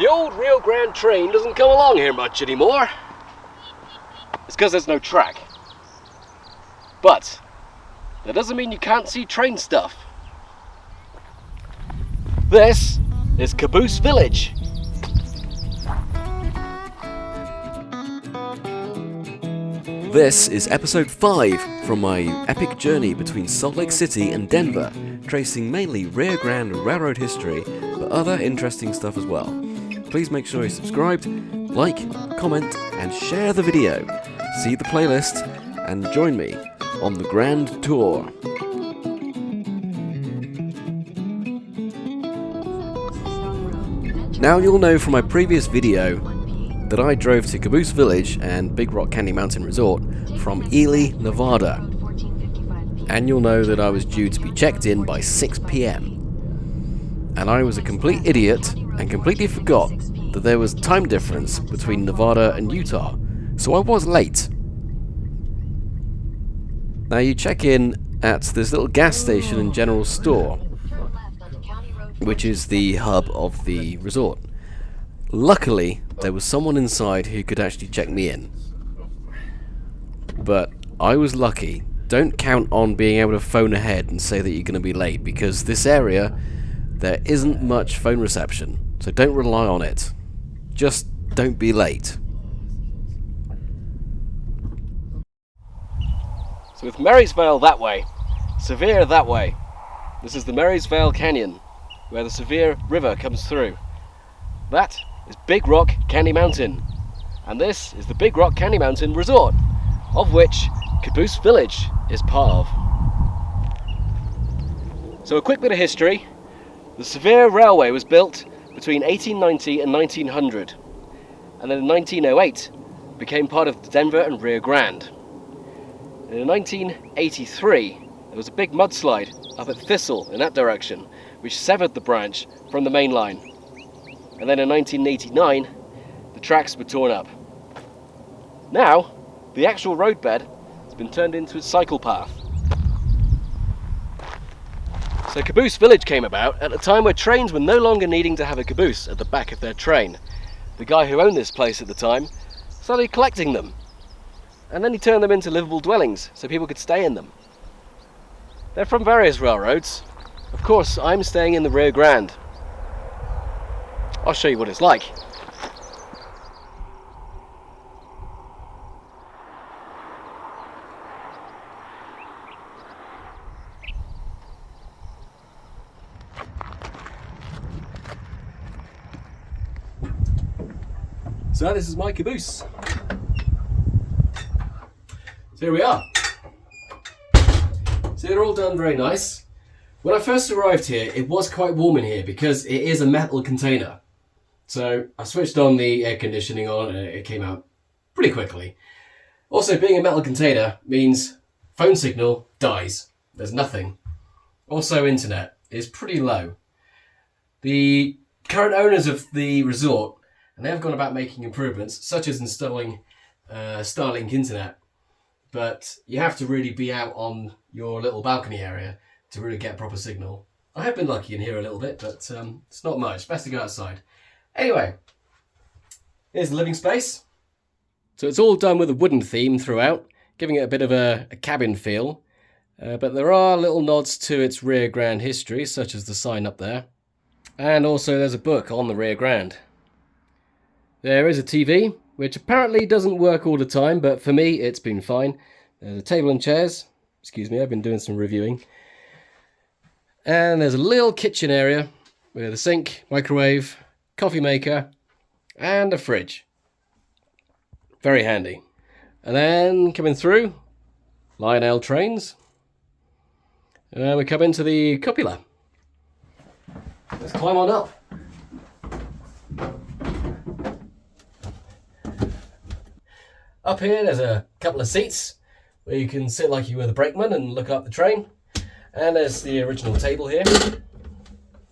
The old Rio Grande train doesn't come along here much anymore. It's because there's no track. But that doesn't mean you can't see train stuff. This is Caboose Village. This is episode 5 from my epic journey between Salt Lake City and Denver, tracing mainly Rio Grande Railroad history, but other interesting stuff as well. Please make sure you're subscribed, like, comment, and share the video. See the playlist, and join me on the Grand Tour. Now you'll know from my previous video that I drove to Caboose Village and Big Rock Candy Mountain Resort from Ely, Nevada. And you'll know that I was due to be checked in by 6 p.m. And I was a complete idiot and completely forgot that there was time difference between Nevada and Utah, so I was late. Now you check in at this little gas station and general store, which is the hub of the resort. Luckily, there was someone inside who could actually check me in. But I was lucky. Don't count on being able to phone ahead and say that you're going to be late, because this area, there isn't much phone reception, so don't rely on it. Just don't be late. So with Marysvale that way, Sevier that way. This is the Marysvale Canyon, where the Sevier River comes through. That is Big Rock Candy Mountain, and this is the Big Rock Candy Mountain Resort, of which Caboose Village is part of. So a quick bit of history. The Sevier Railway was built between 1890 and 1900, and then in 1908 became part of Denver and Rio Grande. And in 1983 there was a big mudslide up at Thistle in that direction, which severed the branch from the main line. And then in 1989, the tracks were torn up. Now, the actual roadbed has been turned into a cycle path. So Caboose Village came about at a time where trains were no longer needing to have a caboose at the back of their train. The guy who owned this place at the time started collecting them. And then he turned them into livable dwellings so people could stay in them. They're from various railroads. Of course, I'm staying in the Rio Grande. I'll show you what it's like. So this is my caboose. So here we are. So they're all done very nice. When I first arrived here, it was quite warm in here because it is a metal container. So I switched on the air conditioning and it came out pretty quickly. Also, being a metal container means phone signal dies. There's nothing. Also, internet is pretty low. The current owners of the resort, and they have gone about making improvements, such as installing Starlink internet, but you have to really be out on your little balcony area to really get proper signal. I have been lucky in here a little bit, but it's not much. Best to go outside. Anyway, here's the living space. So it's all done with a wooden theme throughout, giving it a bit of a cabin feel. But there are little nods to its Rio Grande history, such as the sign up there. And also there's a book on the Rio Grande. There is a TV, which apparently doesn't work all the time, but for me it's been fine. There's a table and chairs. Excuse me, I've been doing some reviewing. And there's a little kitchen area with a sink, microwave, coffee maker, and a fridge. Very handy. And then coming through, Lionel trains. And we come into the cupola. Let's climb on up. Up here there's a couple of seats where you can sit like you were the brakeman and look up the train. And there's the original table here.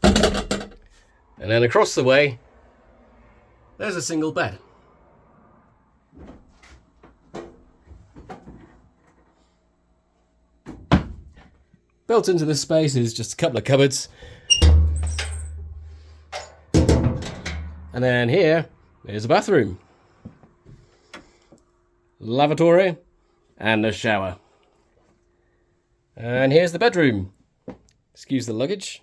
And then across the way, there's a single bed. Built into this space is just a couple of cupboards. And then here is a bathroom, lavatory, and a shower. And here's the bedroom. Excuse the luggage.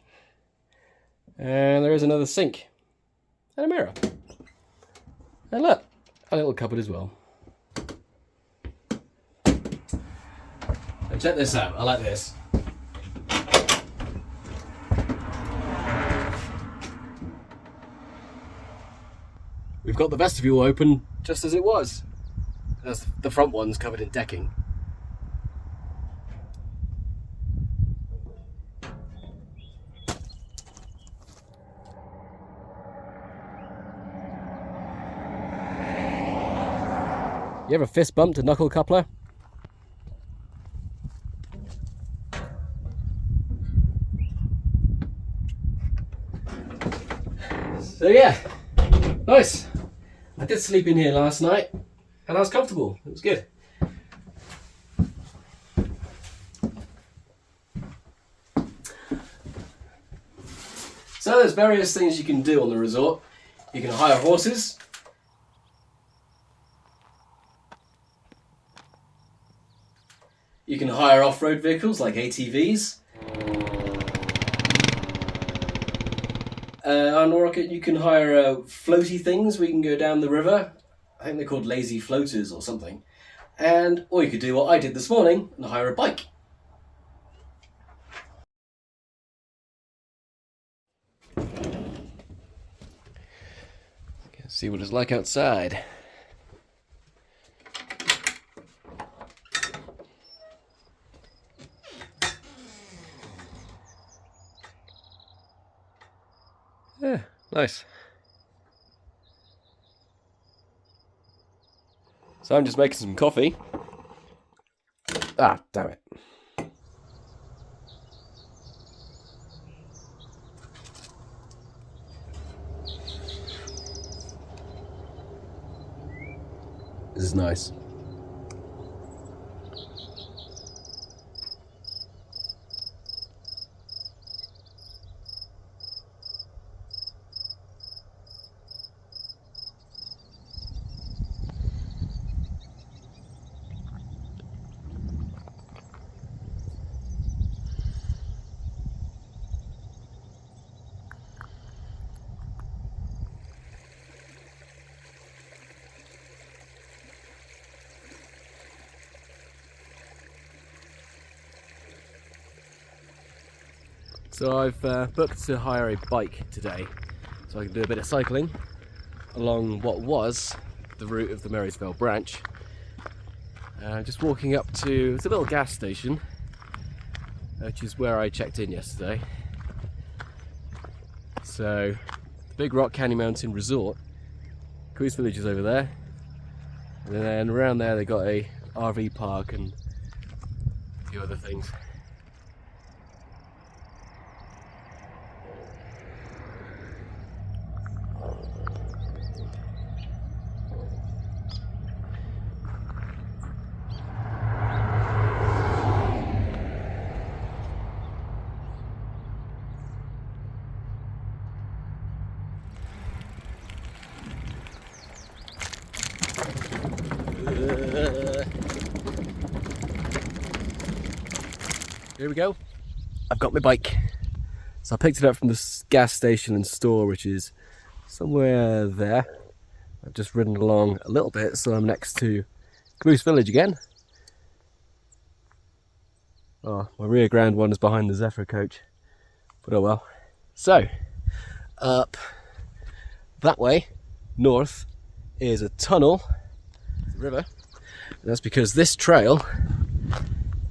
And there is another sink and a mirror. And look, a little cupboard as well. And check this out, I like this. We've got the vestibule open just as it was. That's the front one's covered in decking. You ever fist bumped a knuckle coupler? So yeah, nice. I did sleep in here last night and I was comfortable. It was good. So there's various things you can do on the resort. You can hire horses. You can hire off-road vehicles like ATVs. Or you can hire floaty things where you can go down the river. I think they're called lazy floaters or something. Or you could do what I did this morning and hire a bike. Let's see what it's like outside. Yeah, nice. So I'm just making some coffee. Ah, damn it. This is nice. So I've booked to hire a bike today, so I can do a bit of cycling along what was the route of the Marysvale Branch. Just walking up to, it's a little gas station, which is where I checked in yesterday. So, the Big Rock Candy Mountain Resort, Caboose Village is over there, and then around there they got a RV park and a few other things. Here we go. I've got my bike. So I picked it up from the gas station and store, which is somewhere there. I've just ridden along a little bit, so I'm next to Caboose Village again. Oh, my Rio Grande one is behind the Zephyr coach, but oh well. So, up that way, north, is a tunnel, the river, and that's because this trail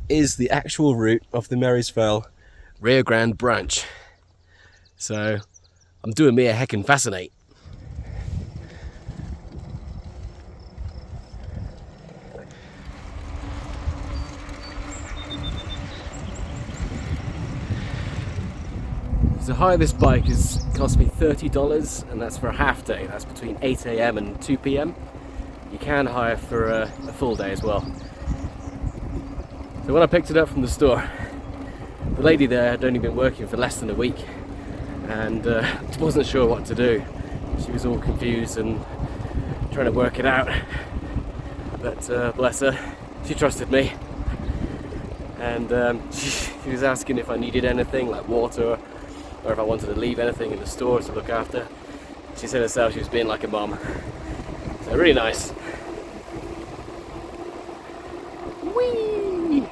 is the actual route of the Marysvale Rio Grande Branch. So, I'm doing me a heckin' fascinate. To hire this bike has cost me $30, and that's for a half day. That's between 8 AM and 2 PM. You can hire for a full day as well. So when I picked it up from the store, the lady there had only been working for less than a week and wasn't sure what to do. She was all confused and trying to work it out, but bless her, she trusted me, and she was asking if I needed anything like water or if I wanted to leave anything in the store to look after. She said herself she was being like a mom, so really nice. Whee!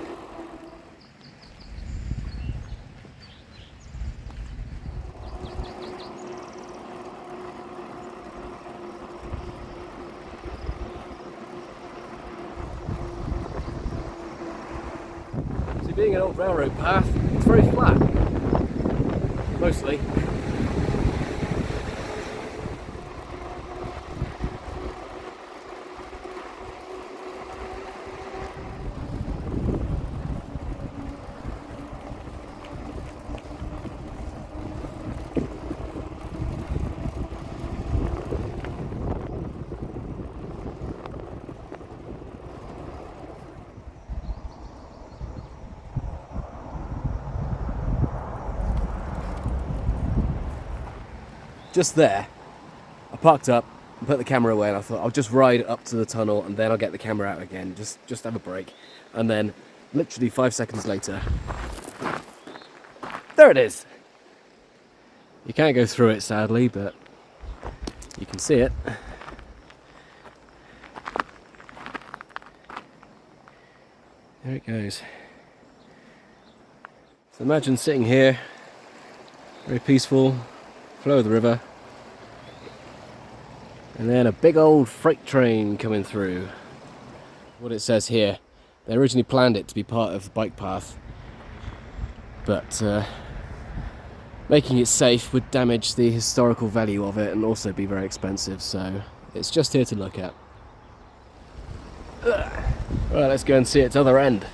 See, being an old railroad path, it's very flat, mostly. Just there, I parked up and put the camera away, and I thought I'll just ride up to the tunnel and then I'll get the camera out again, just have a break. And then literally 5 seconds later, there it is. You can't go through it sadly, but you can see it. There it goes. So imagine sitting here, very peaceful, flow of the river, and then a big old freight train coming through. What it says here, they originally planned it to be part of the bike path, but making it safe would damage the historical value of it and also be very expensive, so it's just here to look at. Right, let's go and see its other end.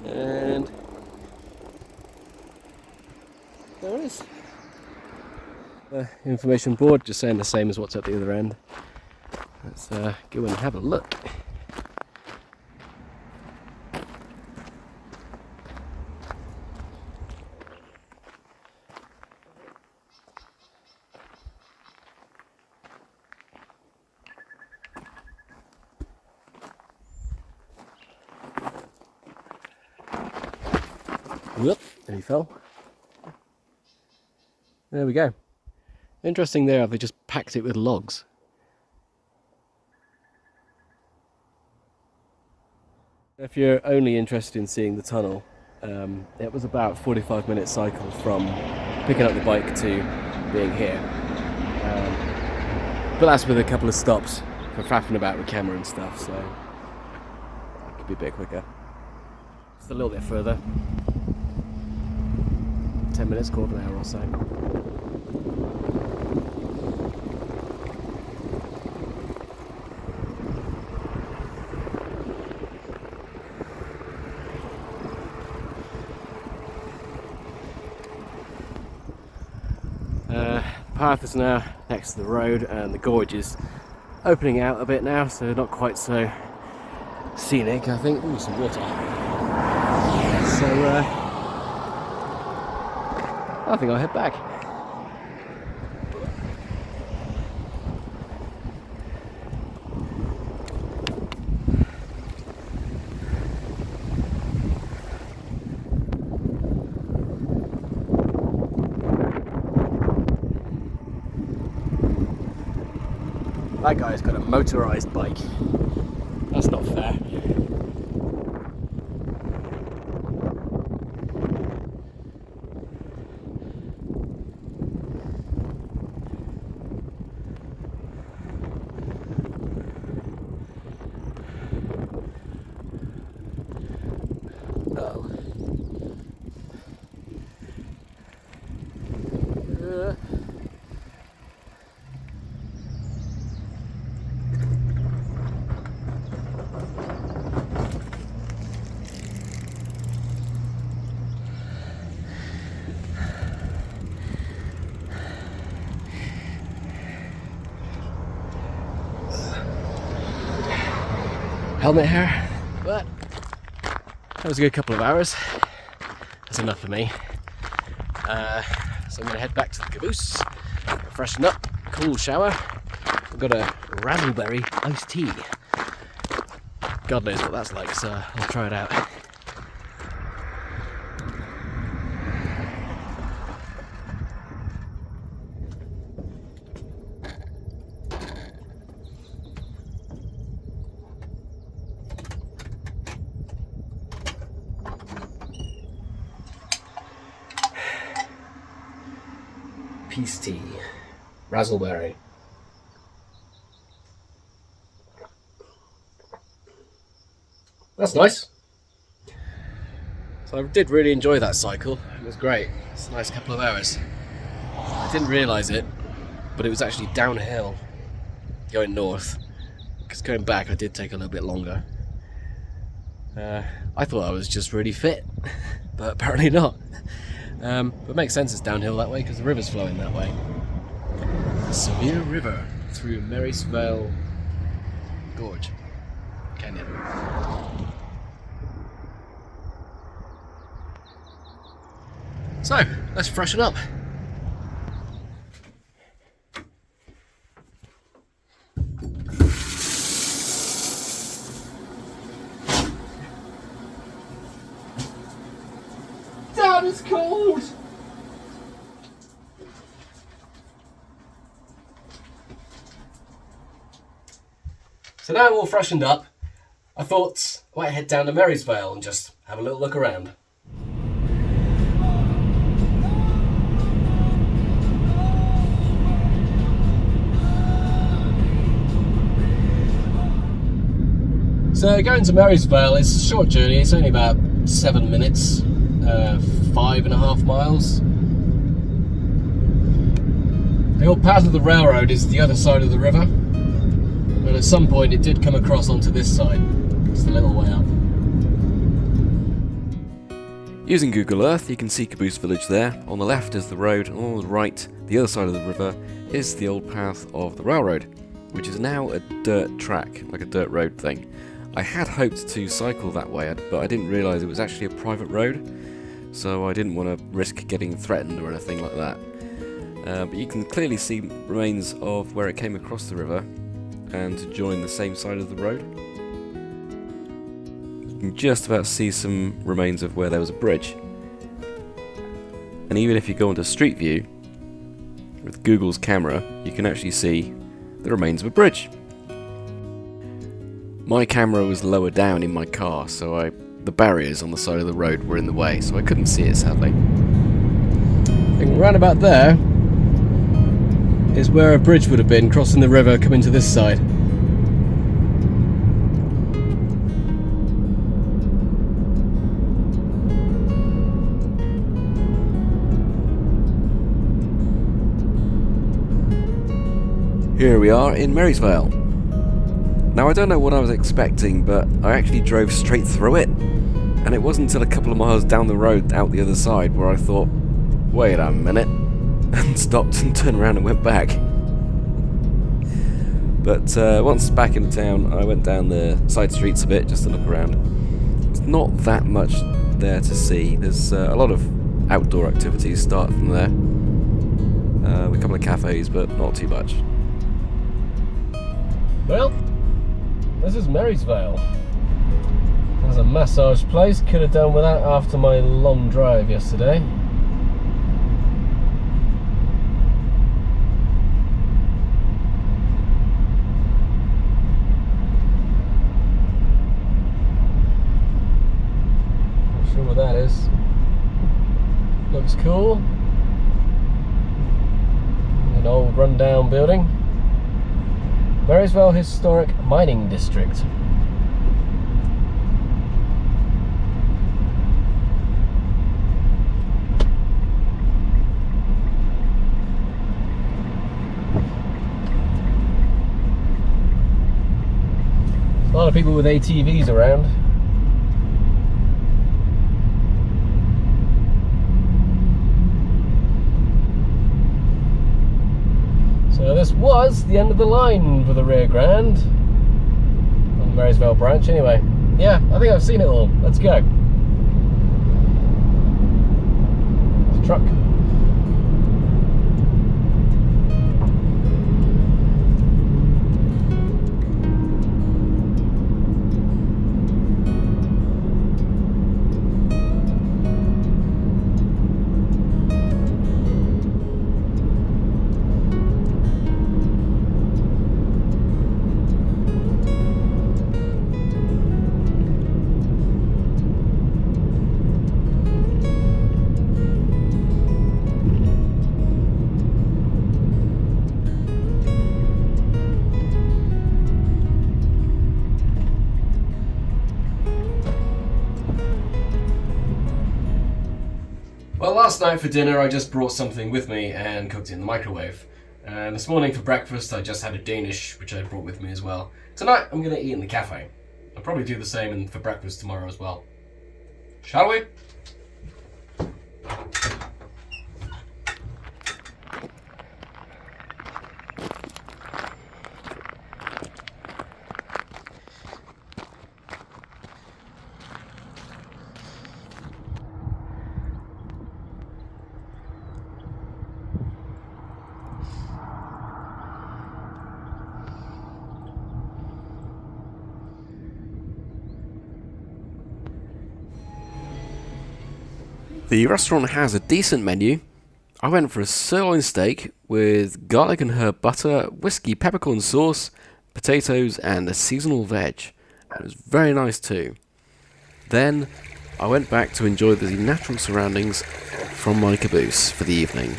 And there it is. The information board just saying the same as what's at the other end. Let's go and have a look. Whoop, there he fell. There we go. Interesting there, they just packed it with logs. If you're only interested in seeing the tunnel, it was about 45-minute cycle from picking up the bike to being here. But that's with a couple of stops for faffing about with camera and stuff, so it could be a bit quicker. Just a little bit further. 10 minutes, quarter of an hour or so. Path is now next to the road, and the gorge is opening out a bit now, so not quite so scenic, I think. Ooh, some water. So I think I'll head back. That guy's got a motorised bike. That's not fair. Oh. helmet here, but that was a good couple of hours. That's enough for me. So I'm going to head back to the caboose, freshen up, cool shower. I've got a raspberry iced tea. God knows what that's like, so I'll try it out. Peace tea, raspberry. That's nice. So I did really enjoy that cycle. It was great. It's a nice couple of hours. I didn't realise it, but it was actually downhill going north. Because going back I did take a little bit longer. I thought I was just really fit, but apparently not. But it makes sense it's downhill that way because the river's flowing that way. The Sevier River through Marysvale Gorge Canyon. So, let's freshen up. Damn, it's cold! So now I'm all freshened up, I thought I might head down to Marysvale and just have a little look around. So going to Marysvale is a short journey, it's only about 7 minutes, 5.5 miles. The old path of the railroad is the other side of the river, but at some point it did come across onto this side, just a little way up. Using Google Earth, you can see Caboose Village there. On the left is the road, and on the right, the other side of the river, is the old path of the railroad, which is now a dirt track, like a dirt road thing. I had hoped to cycle that way, but I didn't realise it was actually a private road, so I didn't want to risk getting threatened or anything like that. But you can clearly see remains of where it came across the river and to join the same side of the road. You can just about see some remains of where there was a bridge. And even if you go onto Street View with Google's camera, you can actually see the remains of a bridge. My camera was lower down in my car, so the barriers on the side of the road were in the way, so I couldn't see it sadly. I think round about there is where a bridge would have been, crossing the river coming to this side. Here we are in Marysvale. Now I don't know what I was expecting, but I actually drove straight through it, and it wasn't until a couple of miles down the road out the other side where I thought, wait a minute, and stopped and turned around and went back. But once back in the town, I went down the side streets a bit just to look around. There's not that much there to see. There's a lot of outdoor activities start from there. A couple of cafes, but not too much. Well, this is Marysvale. There's a massage place, could have done with that after my long drive yesterday. Not sure what that is. Looks cool. An old rundown building. Marysvale Historic Mining District. A lot of people with ATVs around. So this was the end of the line for the Rio Grande. On Marysvale Branch. Anyway, yeah, I think I've seen it all. Let's go. It's a truck. Well, last night for dinner I just brought something with me and cooked it in the microwave. And this morning for breakfast I just had a Danish, which I brought with me as well. Tonight I'm going to eat in the cafe. I'll probably do the same for breakfast tomorrow as well. Shall we? The restaurant has a decent menu. I went for a sirloin steak with garlic and herb butter, whiskey peppercorn sauce, potatoes and a seasonal veg. It was very nice too. Then I went back to enjoy the natural surroundings from my caboose for the evening.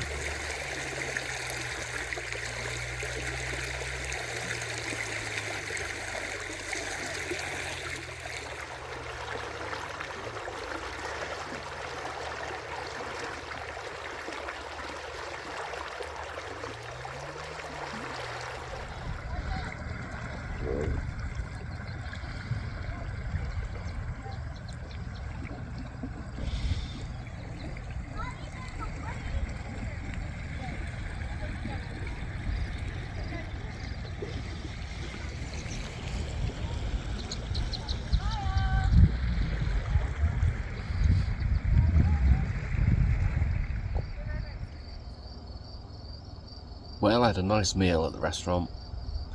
Well, I had a nice meal at the restaurant.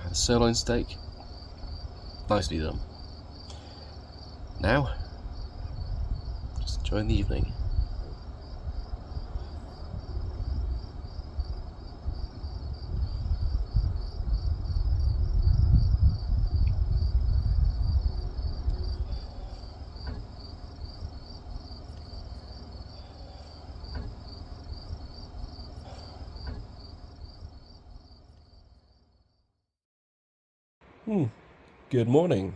I had a sirloin steak. Nicely done. Now, just enjoying the evening. Good morning.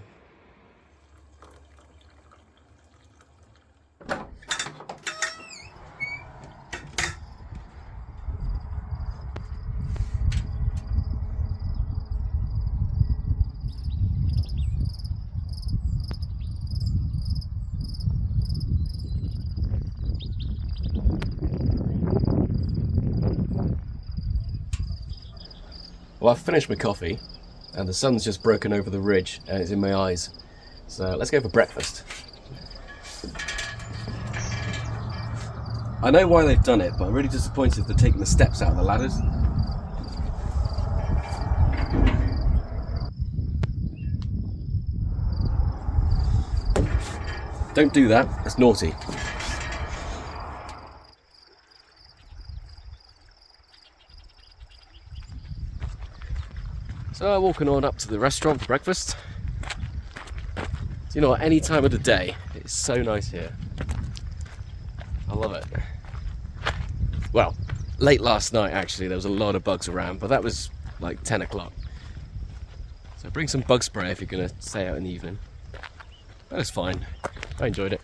Well, I've finished my coffee. And the sun's just broken over the ridge and it's in my eyes. So let's go for breakfast. I know why they've done it, but I'm really disappointed they're taking the steps out of the ladders. Don't do that, that's naughty. So walking on up to the restaurant for breakfast. So you know what, any time of the day, it's so nice here. I love it. Well, late last night actually, there was a lot of bugs around, but that was like 10 o'clock. So bring some bug spray if you're going to stay out in the evening. But it's fine, I enjoyed it.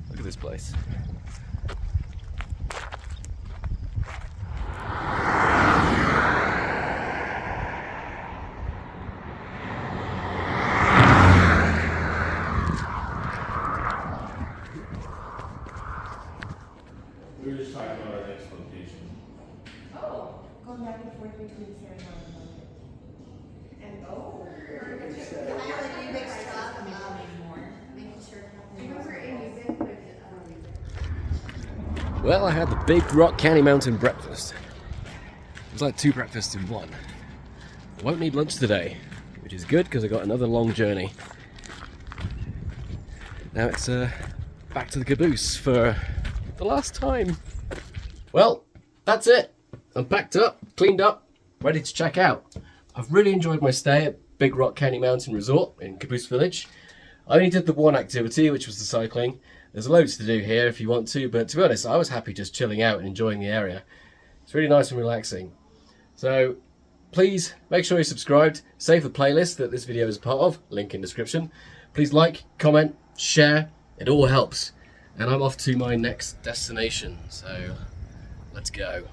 Look at this place. We were just talking about our next location. Oh, going back and forth between Sevier and Marysvale. And Well, I had the Big Rock Candy Mountain breakfast. It was like 2 breakfasts in one. I won't need lunch today, which is good because I got another long journey. Now it's back to the caboose for the last time. Well, that's it. I'm packed up, cleaned up, ready to check out. I've really enjoyed my stay at Big Rock Candy Mountain Resort in Caboose Village. I only did the one activity, which was the cycling. There's loads to do here if you want to, but to be honest, I was happy just chilling out and enjoying the area. It's really nice and relaxing. So please make sure you're subscribed, save the playlist that this video is part of, link in description. Please like, comment, share, it all helps. And I'm off to my next destination, so let's go.